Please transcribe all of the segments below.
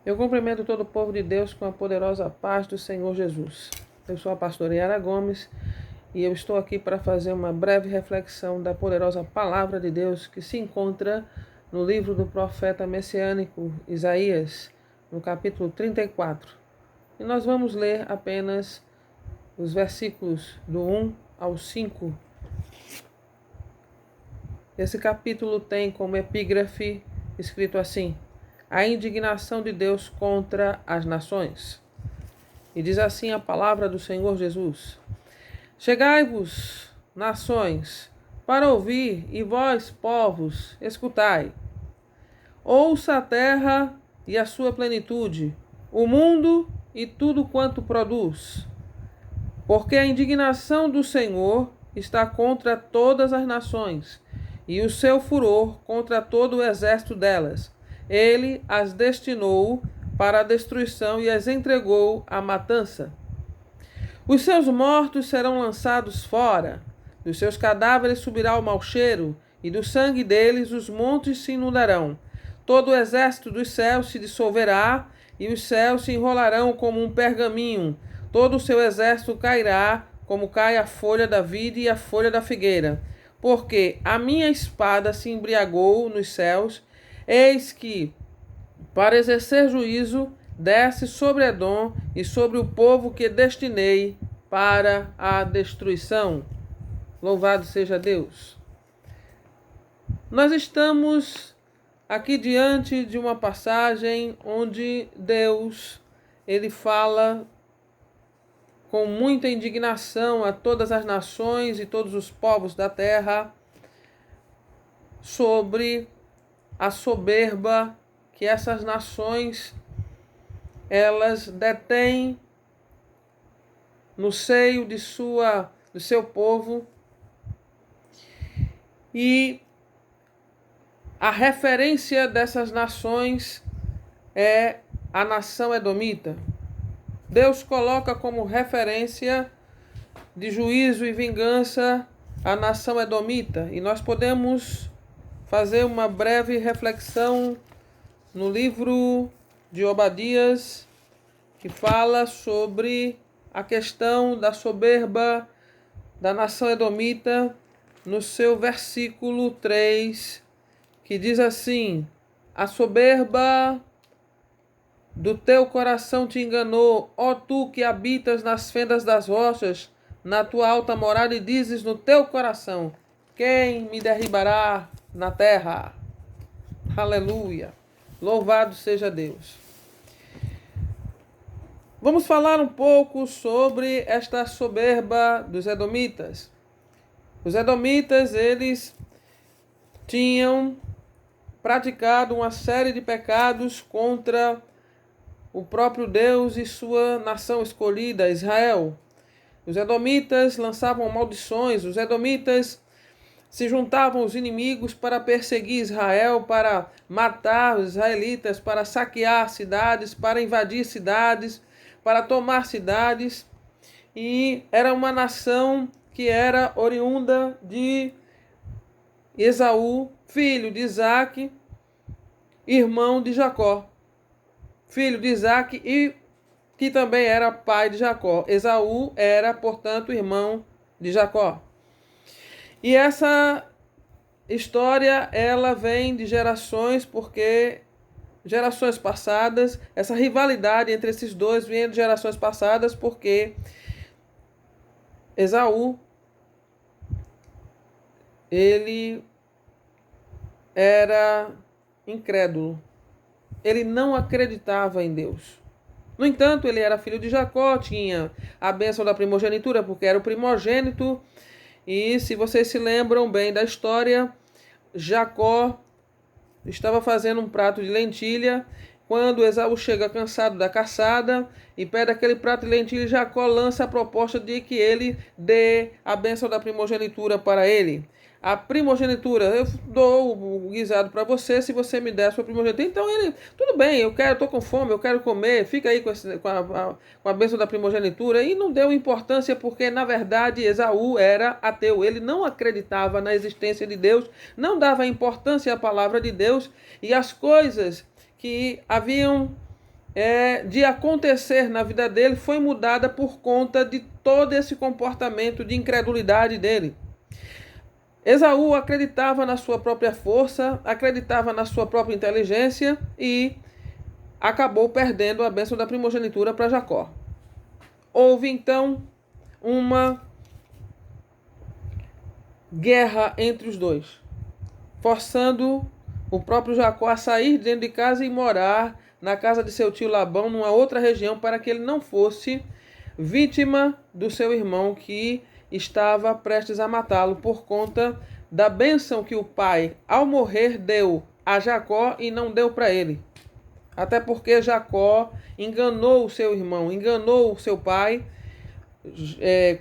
Eu cumprimento todo o povo de Deus com a poderosa paz do Senhor Jesus. Eu sou a pastora Yara Gomes e eu estou aqui para fazer uma breve reflexão da poderosa palavra de Deus que se encontra no livro do profeta messiânico Isaías, no capítulo 34. E nós vamos ler apenas os versículos do 1 ao 5. Esse capítulo tem como epígrafe escrito assim: a indignação de Deus contra as nações. E diz assim a palavra do Senhor Jesus: chegai-vos, nações, para ouvir, e vós, povos, escutai. Ouça a terra e a sua plenitude, o mundo e tudo quanto produz. Porque a indignação do Senhor está contra todas as nações, e o seu furor contra todo o exército delas. Ele as destinou para a destruição e as entregou à matança. Os seus mortos serão lançados fora, dos seus cadáveres subirá o mau cheiro, e do sangue deles os montes se inundarão. Todo o exército dos céus se dissolverá, e os céus se enrolarão como um pergaminho. Todo o seu exército cairá, como cai a folha da vide e a folha da figueira. Porque a minha espada se embriagou nos céus, eis que, para exercer juízo, desce sobre Edom e sobre o povo que destinei para a destruição. Louvado seja Deus. Nós estamos aqui diante de uma passagem onde Deus, ele fala com muita indignação a todas as nações e todos os povos da terra sobre a soberba que essas nações elas detêm no seio do seu povo. E a referência dessas nações é a nação edomita. Deus coloca como referência de juízo e vingança a nação edomita. E nós podemos fazer uma breve reflexão no livro de Obadias, que fala sobre a questão da soberba da nação edomita, no seu versículo 3, que diz assim: a soberba do teu coração te enganou, ó tu que habitas nas fendas das rochas, na tua alta morada, e dizes no teu coração: quem me derribará na terra? Aleluia! Louvado seja Deus. Vamos falar um pouco sobre esta soberba dos edomitas. Os edomitas, eles tinham praticado uma série de pecados contra o próprio Deus e sua nação escolhida, Israel. Os edomitas lançavam maldições, os edomitas se juntavam aos inimigos para perseguir Israel, para matar os israelitas, para saquear cidades, para invadir cidades, para tomar cidades. E era uma nação que era oriunda de Esaú, filho de Isaque, irmão de Jacó. Filho de Isaque e que também era pai de Jacó. Esaú era, portanto, irmão de Jacó. E essa história, ela vem de gerações, porque gerações passadas, essa rivalidade entre esses dois vem de gerações passadas, porque Esaú, ele era incrédulo. Ele não acreditava em Deus. No entanto, ele era filho de Jacó, tinha a bênção da primogenitura, porque era o primogênito. E se vocês se lembram bem da história, Jacó estava fazendo um prato de lentilha, quando Esaú chega cansado da caçada e pede aquele prato de lentilha, Jacó lança a proposta de que ele dê a bênção da primogenitura para ele. A primogenitura, eu dou o guisado para você se você me der a sua primogenitura. Então ele, tudo bem, eu estou com fome, eu quero comer, fica aí com a bênção da primogenitura. E não deu importância porque, na verdade, Esaú era ateu. Ele não acreditava na existência de Deus, não dava importância à palavra de Deus, e as coisas que haviam de acontecer na vida dele foi mudada por conta de todo esse comportamento de incredulidade dele. Esaú acreditava na sua própria força, acreditava na sua própria inteligência e acabou perdendo a bênção da primogenitura para Jacó. Houve então uma guerra entre os dois, forçando o próprio Jacó a sair de dentro de casa e morar na casa de seu tio Labão, numa outra região, para que ele não fosse vítima do seu irmão que estava prestes a matá-lo por conta da bênção que o pai, ao morrer, deu a Jacó e não deu para ele. Até porque Jacó enganou o seu irmão, enganou o seu pai,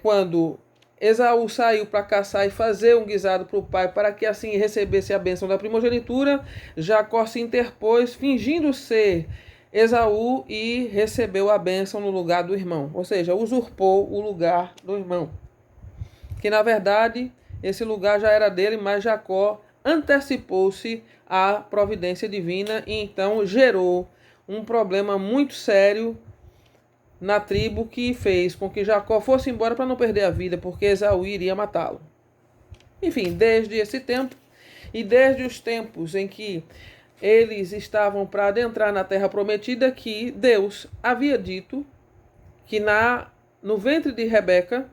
quando Esaú saiu para caçar e fazer um guisado para o pai, para que assim recebesse a bênção da primogenitura. Jacó se interpôs, fingindo ser Esaú, e recebeu a bênção no lugar do irmão. Ou seja, usurpou o lugar do irmão. Que na verdade, esse lugar já era dele, mas Jacó antecipou-se à providência divina e então gerou um problema muito sério na tribo, que fez com que Jacó fosse embora para não perder a vida, porque Esaú iria matá-lo. Enfim, desde esse tempo e desde os tempos em que eles estavam para adentrar na terra prometida, que Deus havia dito que no ventre de Rebeca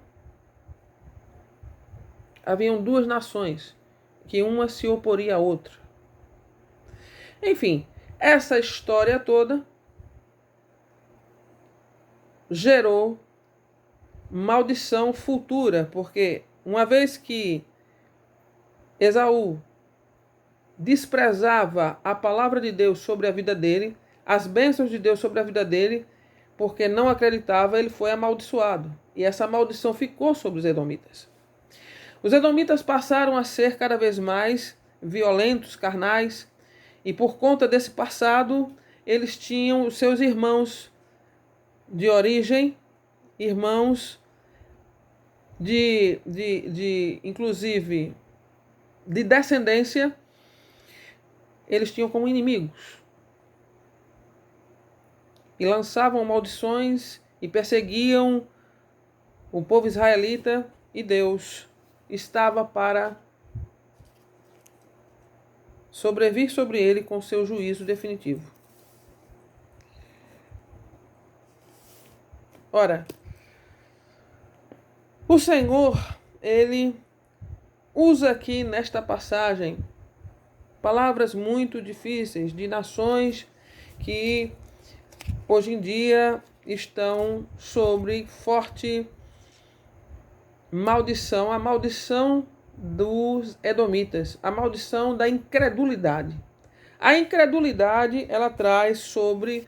haviam duas nações, que uma se oporia à outra. Enfim, essa história toda gerou maldição futura, porque uma vez que Esaú desprezava a palavra de Deus sobre a vida dele, as bênçãos de Deus sobre a vida dele, porque não acreditava, ele foi amaldiçoado. E essa maldição ficou sobre os edomitas. Os edomitas passaram a ser cada vez mais violentos, carnais, e por conta desse passado, eles tinham os seus irmãos de origem, irmãos inclusive de descendência, eles tinham como inimigos e lançavam maldições e perseguiam o povo israelita, e Deus estava para sobrevir sobre ele com seu juízo definitivo. Ora, o Senhor, ele usa aqui nesta passagem palavras muito difíceis de nações que hoje em dia estão sobre forte maldição, a maldição dos edomitas, a maldição da incredulidade. A incredulidade, ela traz sobre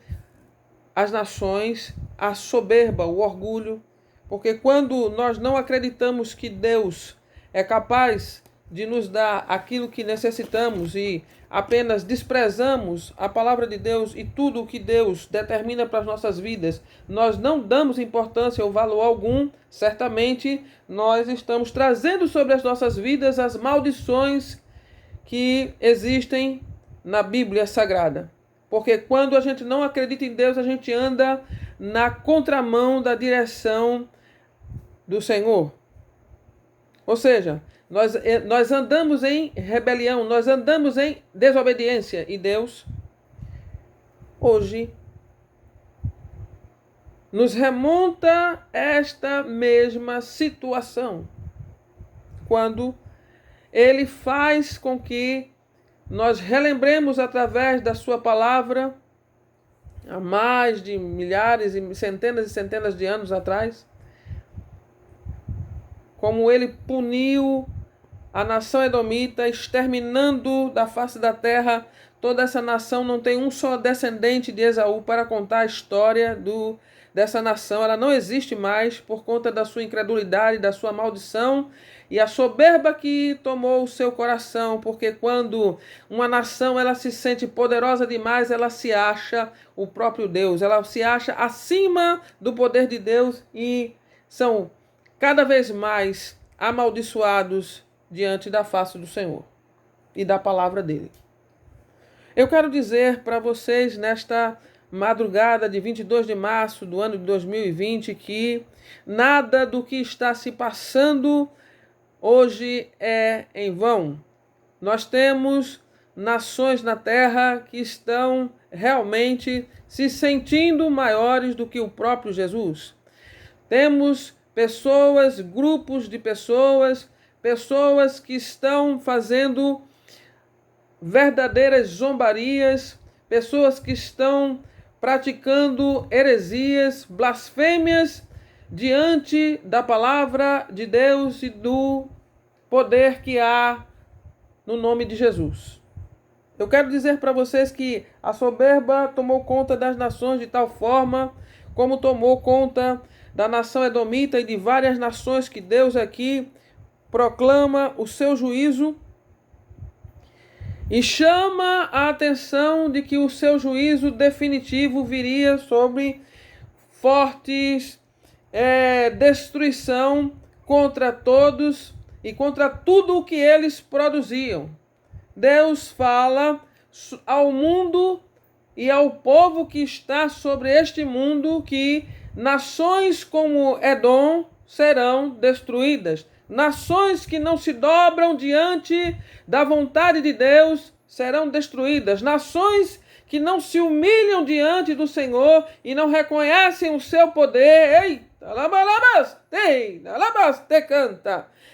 as nações a soberba, o orgulho, porque quando nós não acreditamos que Deus é capaz de nos dar aquilo que necessitamos e apenas desprezamos a palavra de Deus e tudo o que Deus determina para as nossas vidas, nós não damos importância ou valor algum, certamente nós estamos trazendo sobre as nossas vidas as maldições que existem na Bíblia Sagrada. Porque quando a gente não acredita em Deus, a gente anda na contramão da direção do Senhor. Ou seja, nós andamos em rebelião, nós andamos em desobediência. E Deus, hoje, nos remonta esta mesma situação. Quando Ele faz com que nós relembremos através da sua palavra, há mais de milhares e centenas de anos atrás, como ele puniu a nação edomita, exterminando da face da terra toda essa nação. Não tem um só descendente de Esaú para contar a história dessa nação. Ela não existe mais por conta da sua incredulidade, da sua maldição e a soberba que tomou o seu coração, porque quando uma nação ela se sente poderosa demais, ela se acha o próprio Deus, ela se acha acima do poder de Deus e são cada vez mais amaldiçoados diante da face do Senhor e da palavra dele. Eu quero dizer para vocês nesta madrugada de 22 de março do ano de 2020, que nada do que está se passando hoje é em vão. Nós temos nações na Terra que estão realmente se sentindo maiores do que o próprio Jesus. Temos pessoas, grupos de pessoas que estão fazendo verdadeiras zombarias, pessoas que estão praticando heresias, blasfêmias diante da palavra de Deus e do poder que há no nome de Jesus. Eu quero dizer para vocês que a soberba tomou conta das nações de tal forma como tomou conta da nação edomita e de várias nações que Deus aqui proclama o seu juízo e chama a atenção de que o seu juízo definitivo viria sobre fortes destruição contra todos e contra tudo o que eles produziam. Deus fala ao mundo e ao povo que está sobre este mundo que nações como Edom serão destruídas. Nações que não se dobram diante da vontade de Deus serão destruídas. Nações que não se humilham diante do Senhor e não reconhecem o seu poder,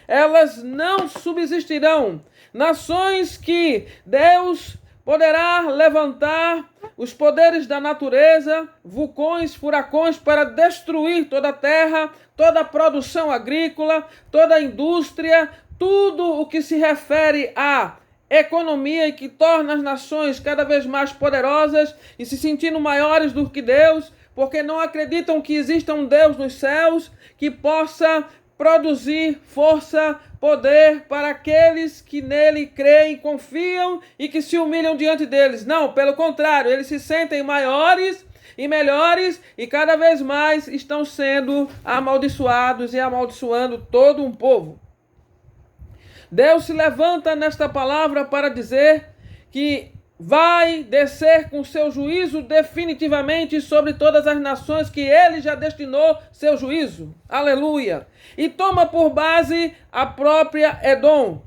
elas não subsistirão. Nações que Deus poderá levantar os poderes da natureza, vulcões, furacões, para destruir toda a terra, toda a produção agrícola, toda a indústria, tudo o que se refere à economia e que torna as nações cada vez mais poderosas e se sentindo maiores do que Deus, porque não acreditam que exista um Deus nos céus que possa produzir força, poder para aqueles que nele creem, confiam e que se humilham diante deles. Não, pelo contrário, eles se sentem maiores e melhores e cada vez mais estão sendo amaldiçoados e amaldiçoando todo um povo. Deus se levanta nesta palavra para dizer que vai descer com seu juízo definitivamente sobre todas as nações que ele já destinou seu juízo. Aleluia! E toma por base a própria Edom.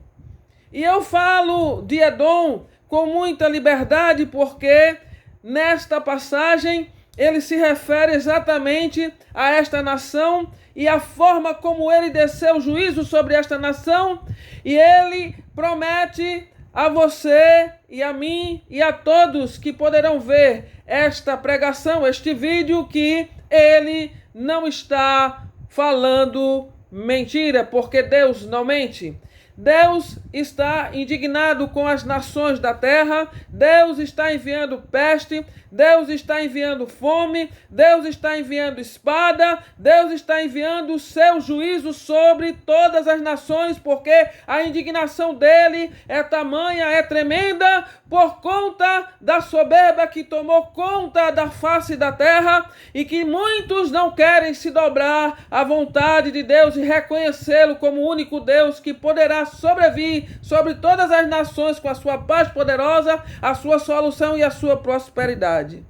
E eu falo de Edom com muita liberdade porque nesta passagem ele se refere exatamente a esta nação e a forma como ele desceu juízo sobre esta nação, e ele promete a você e a mim e a todos que poderão ver esta pregação, este vídeo, que ele não está falando mentira, porque Deus não mente. Deus está indignado com as nações da terra, Deus está enviando peste, Deus está enviando fome, Deus está enviando espada, Deus está enviando o seu juízo sobre todas as nações, porque a indignação dele é tamanha, é tremenda, por conta da soberba que tomou conta da face da terra e que muitos não querem se dobrar à vontade de Deus e reconhecê-lo como o único Deus que poderá sobrevir sobre todas as nações com a sua paz poderosa, a sua solução e a sua prosperidade.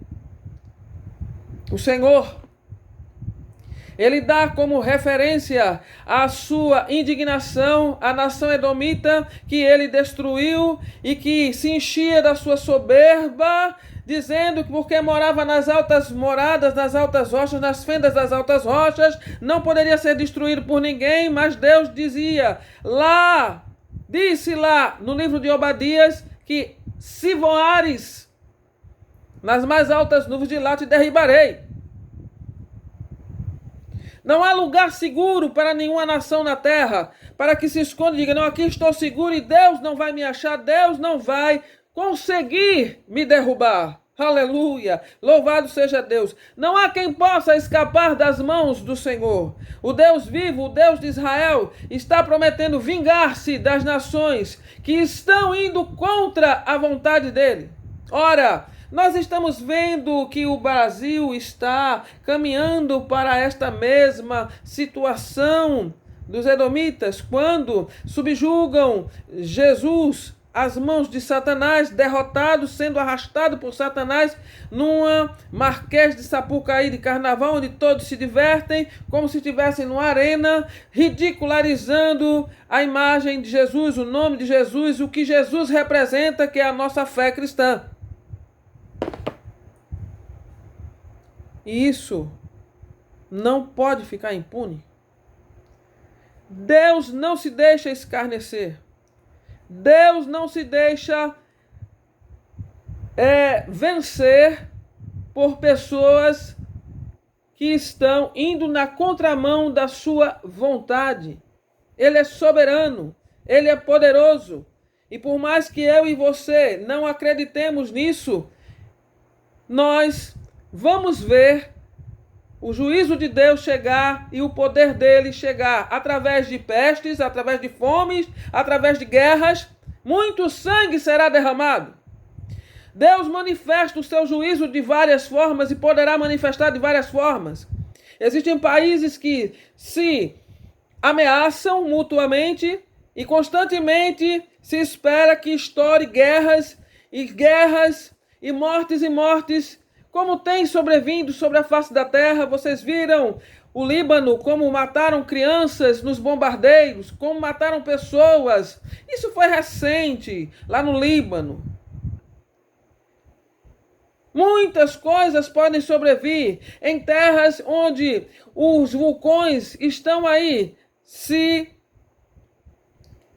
O Senhor, ele dá como referência a sua indignação à nação edomita que ele destruiu e que se enchia da sua soberba, dizendo que porque morava nas altas moradas, nas altas rochas, nas fendas das altas rochas, não poderia ser destruído por ninguém, mas Deus disse lá no livro de Obadias que se voares nas mais altas nuvens de lá te derribarei. Não há lugar seguro para nenhuma nação na terra, para que se esconda e diga, não, aqui estou seguro e Deus não vai me achar, Deus não vai conseguir me derrubar. Aleluia! Louvado seja Deus! Não há quem possa escapar das mãos do Senhor. O Deus vivo, o Deus de Israel, está prometendo vingar-se das nações que estão indo contra a vontade dele. Ora, nós estamos vendo que o Brasil está caminhando para esta mesma situação dos edomitas, quando subjugam Jesus às mãos de Satanás, derrotado, sendo arrastado por Satanás numa Marquês de Sapucaí de carnaval, onde todos se divertem, como se estivessem numa arena, ridicularizando a imagem de Jesus, o nome de Jesus, o que Jesus representa, que é a nossa fé cristã. E isso não pode ficar impune. Deus não se deixa escarnecer. Deus não se deixa vencer por pessoas que estão indo na contramão da sua vontade. Ele é soberano, ele é poderoso. E por mais que eu e você não acreditemos nisso, nós vamos ver o juízo de Deus chegar e o poder dele chegar através de pestes, através de fomes, através de guerras. Muito sangue será derramado. Deus manifesta o seu juízo de várias formas e poderá manifestar de várias formas. Existem países que se ameaçam mutuamente e constantemente se espera que estoure guerras e mortes, como tem sobrevindo sobre a face da terra. Vocês viram o Líbano, como mataram crianças nos bombardeios, como mataram pessoas. Isso foi recente, lá no Líbano. Muitas coisas podem sobrevir em terras onde os vulcões estão aí se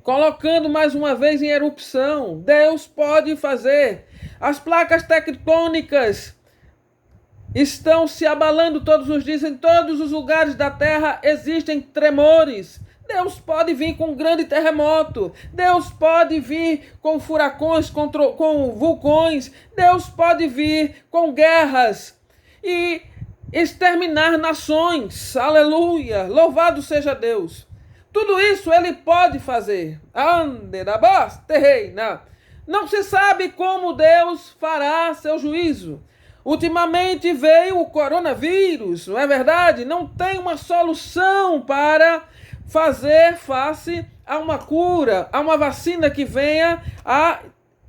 colocando mais uma vez em erupção. Deus pode fazer. As placas tectônicas estão se abalando todos os dias. Em todos os lugares da terra existem tremores. Deus pode vir com um grande terremoto. Deus pode vir com furacões, com vulcões. Deus pode vir com guerras e exterminar nações. Aleluia! Louvado seja Deus. Tudo isso ele pode fazer. Não se sabe como Deus fará seu juízo. Ultimamente veio o coronavírus, não é verdade? Não tem uma solução para fazer face a uma cura, a uma vacina que venha a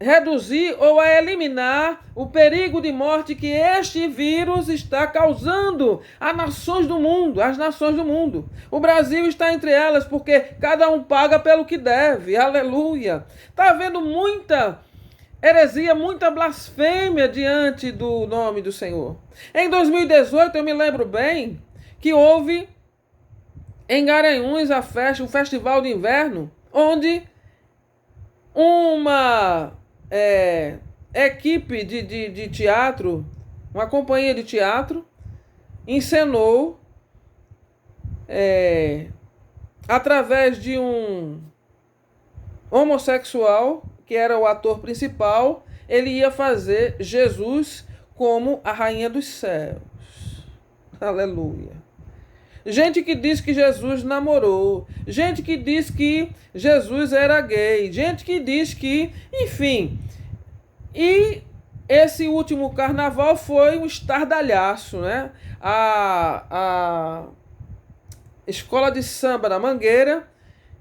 reduzir ou a eliminar o perigo de morte que este vírus está causando às nações do mundo. O Brasil está entre elas, porque cada um paga pelo que deve. Aleluia! Está havendo muita heresia, muita blasfêmia diante do nome do Senhor. Em 2018, eu me lembro bem que houve em Garanhuns o Festival de Inverno, onde uma equipe de teatro, uma companhia de teatro, encenou através de um homossexual, que era o ator principal. Ele ia fazer Jesus como a rainha dos céus. Aleluia. Gente que diz que Jesus namorou, gente que diz que Jesus era gay, gente que diz que, enfim. E esse último carnaval foi um estardalhaço, né? A escola de samba da Mangueira,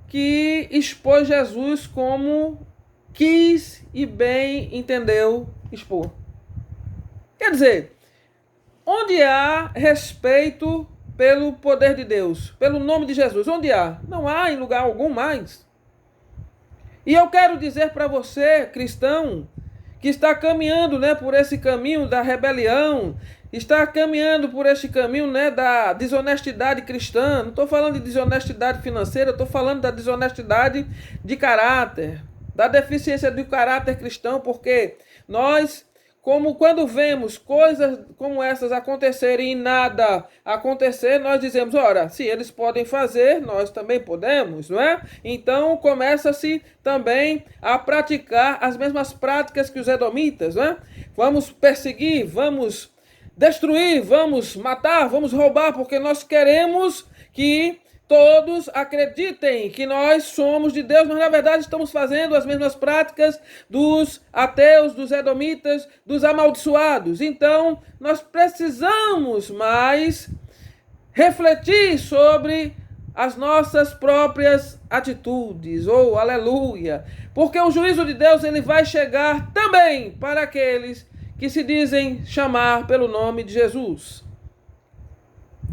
que expôs Jesus como quis e bem entendeu expor. Quer dizer, onde há respeito pelo poder de Deus, pelo nome de Jesus, onde há? Não há em lugar algum mais. E eu quero dizer para você, cristão, que está caminhando, né, por esse caminho da rebelião, está caminhando por este caminho, né, da desonestidade cristã. Não estou falando de desonestidade financeira, estou falando da desonestidade de caráter, da deficiência do caráter cristão, porque nós, como quando vemos coisas como essas acontecerem e nada acontecer, nós dizemos, ora, se eles podem fazer, nós também podemos, não é? Então começa-se também a praticar as mesmas práticas que os edomitas, não é? Vamos perseguir, vamos destruir, vamos matar, vamos roubar, porque nós queremos que todos acreditem que nós somos de Deus, mas na verdade estamos fazendo as mesmas práticas dos ateus, dos edomitas, dos amaldiçoados. Então, nós precisamos mais refletir sobre as nossas próprias atitudes. Oh, aleluia! Porque o juízo de Deus ele vai chegar também para aqueles que se dizem chamar pelo nome de Jesus.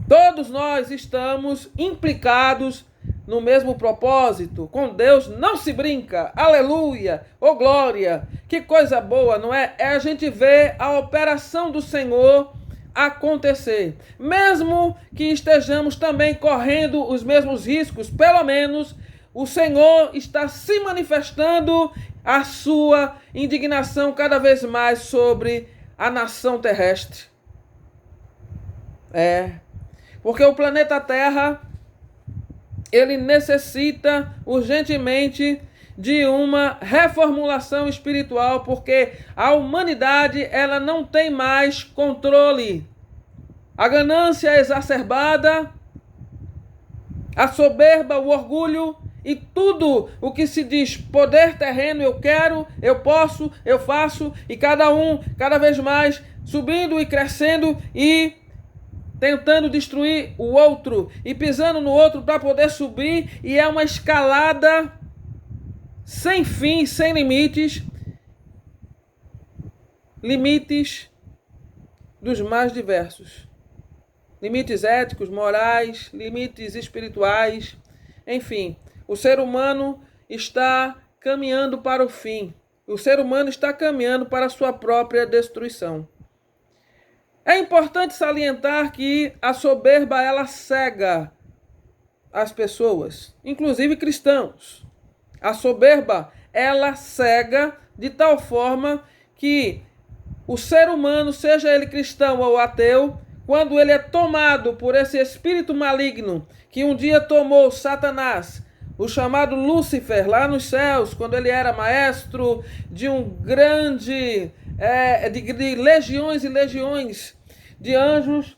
Todos nós estamos implicados no mesmo propósito. Com Deus não se brinca. Aleluia! Oh glória! Que coisa boa, não é? É a gente ver a operação do Senhor acontecer. Mesmo que estejamos também correndo os mesmos riscos, pelo menos o Senhor está se manifestando a sua indignação cada vez mais sobre a nação terrestre. Porque o planeta Terra, ele necessita urgentemente de uma reformulação espiritual, porque a humanidade ela não tem mais controle. A ganância é exacerbada, a soberba, o orgulho e tudo o que se diz poder terreno, eu quero, eu posso, eu faço, e cada um cada vez mais subindo e crescendo e tentando destruir o outro e pisando no outro para poder subir, e é uma escalada sem fim, sem limites, limites dos mais diversos, limites éticos, morais, limites espirituais, enfim, o ser humano está caminhando para o fim, o ser humano está caminhando para a sua própria destruição. É importante salientar que a soberba ela cega as pessoas, inclusive cristãos. A soberba ela cega de tal forma que o ser humano, seja ele cristão ou ateu, quando ele é tomado por esse espírito maligno que um dia tomou Satanás, o chamado Lúcifer, lá nos céus, quando ele era maestro de um grande, de legiões e legiões de anjos,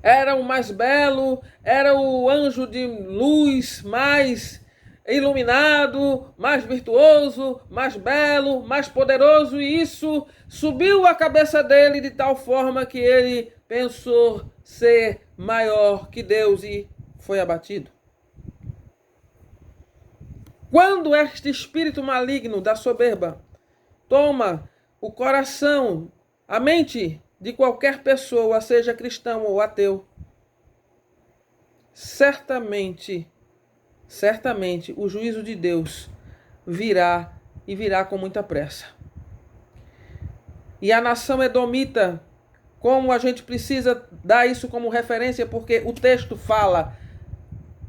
era o mais belo, era o anjo de luz mais iluminado, mais virtuoso, mais belo, mais poderoso, e isso subiu a cabeça dele de tal forma que ele pensou ser maior que Deus e foi abatido. Quando este espírito maligno da soberba toma o coração, a mente de qualquer pessoa, seja cristão ou ateu, certamente o juízo de Deus virá e virá com muita pressa. E a nação edomita, como a gente precisa dar isso como referência, porque o texto fala,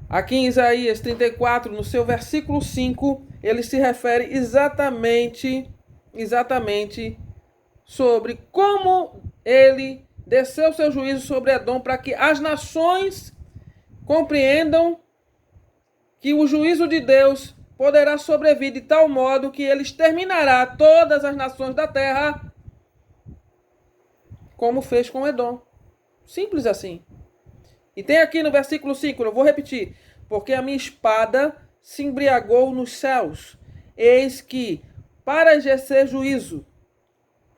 aqui em Isaías 34, no seu versículo 5, ele se refere exatamente sobre como ele desceu seu juízo sobre Edom, para que as nações compreendam que o juízo de Deus poderá sobrevir de tal modo que ele exterminará todas as nações da terra, como fez com Edom. Simples assim. E tem aqui no versículo 5, eu vou repetir. Porque a minha espada se embriagou nos céus. Eis que, para exercer juízo,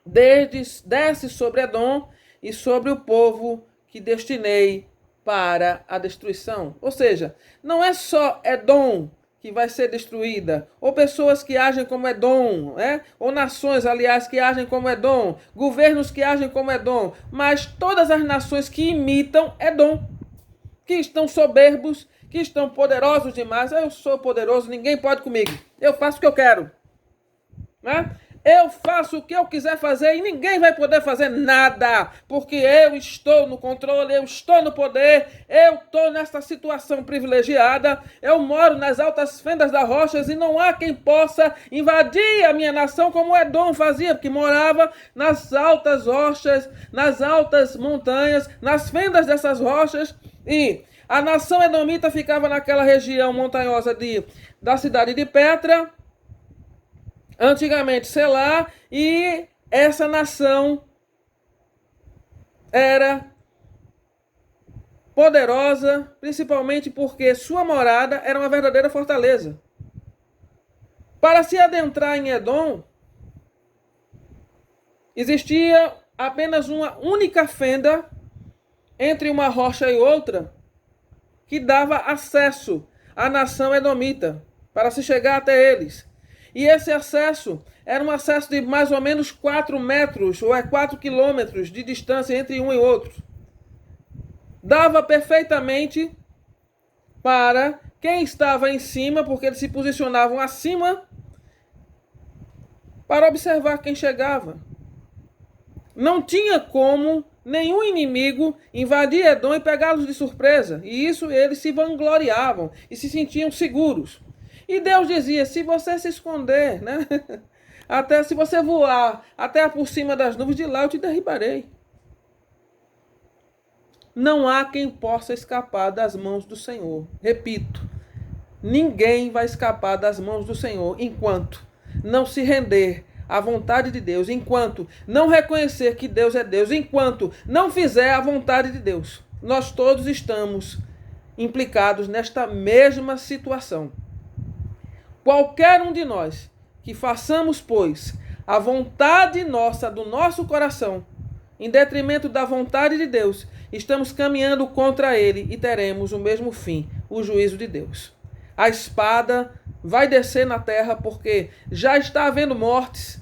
desce sobre Edom e sobre o povo que destinei para a destruição. Ou seja, não é só Edom que vai ser destruída, ou pessoas que agem como Edom, ou nações, aliás, que agem como Edom, governos que agem como Edom, mas todas as nações que imitam Edom, que estão soberbos, que estão poderosos demais. Eu sou poderoso, ninguém pode comigo, eu faço o que eu quero, Eu faço o que eu quiser fazer e ninguém vai poder fazer nada, porque eu estou no controle, eu estou no poder, eu estou nessa situação privilegiada, eu moro nas altas fendas das rochas e não há quem possa invadir a minha nação como Edom fazia, porque morava nas altas rochas, nas altas montanhas, nas fendas dessas rochas, e a nação edomita ficava naquela região montanhosa da cidade de Petra, antigamente Selá, e essa nação era poderosa, principalmente porque sua morada era uma verdadeira fortaleza. Para se adentrar em Edom, existia apenas uma única fenda entre uma rocha e outra que dava acesso à nação edomita para se chegar até eles. E esse acesso era um acesso de mais ou menos 4 metros, ou 4 quilômetros de distância entre um e outro. Dava perfeitamente para quem estava em cima, porque eles se posicionavam acima, para observar quem chegava. Não tinha como nenhum inimigo invadir Edom e pegá-los de surpresa. E isso eles se vangloriavam e se sentiam seguros. E Deus dizia, se você se esconder, né? Até se você voar até por cima das nuvens, de lá eu te derribarei. Não há quem possa escapar das mãos do Senhor. Repito, ninguém vai escapar das mãos do Senhor enquanto não se render à vontade de Deus, enquanto não reconhecer que Deus é Deus, enquanto não fizer a vontade de Deus. Nós todos estamos implicados nesta mesma situação. Qualquer um de nós que façamos, pois, a vontade nossa, do nosso coração, em detrimento da vontade de Deus, estamos caminhando contra ele e teremos o mesmo fim, o juízo de Deus. A espada vai descer na terra porque já está havendo mortes.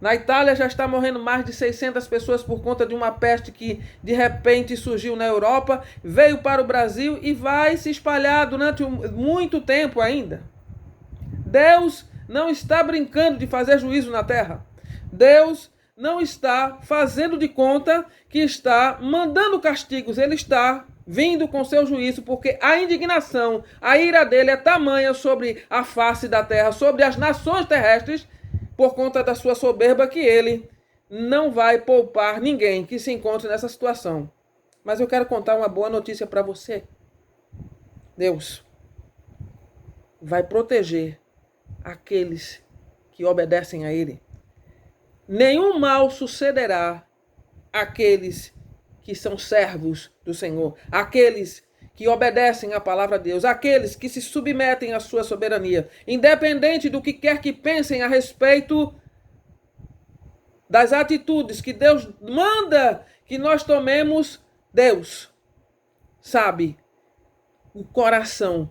Na Itália já está morrendo mais de 600 pessoas por conta de uma peste que de repente surgiu na Europa, veio para o Brasil e vai se espalhar durante muito tempo ainda. Deus não está brincando de fazer juízo na terra. Deus não está fazendo de conta que está mandando castigos. Ele está vindo com seu juízo, porque a indignação, a ira dele é tamanha sobre a face da terra, sobre as nações terrestres, por conta da sua soberba, que ele não vai poupar ninguém que se encontre nessa situação. Mas eu quero contar uma boa notícia para você. Deus vai proteger aqueles que obedecem a ele. Nenhum mal sucederá àqueles que são servos do Senhor, aqueles que obedecem à palavra de Deus, aqueles que se submetem à sua soberania, independente do que quer que pensem a respeito das atitudes que Deus manda que nós tomemos. Deus sabe o coração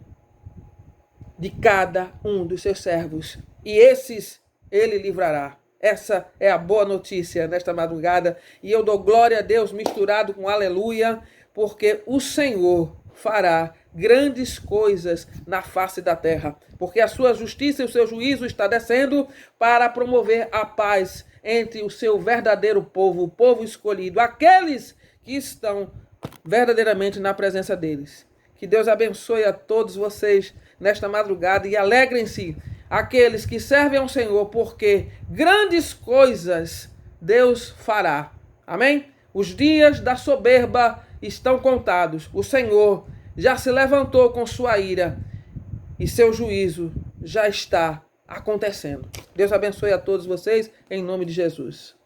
de cada um dos seus servos, e esses ele livrará. Essa é a boa notícia nesta madrugada, e eu dou glória a Deus misturado com aleluia, porque o Senhor fará grandes coisas na face da terra, porque a sua justiça e o seu juízo está descendo para promover a paz entre o seu verdadeiro povo, o povo escolhido, aqueles que estão verdadeiramente na presença deles. Que Deus abençoe a todos vocês nesta madrugada e alegrem-se aqueles que servem ao Senhor, porque grandes coisas Deus fará. Amém? Os dias da soberba estão contados. O Senhor já se levantou com sua ira e seu juízo já está acontecendo. Deus abençoe a todos vocês em nome de Jesus.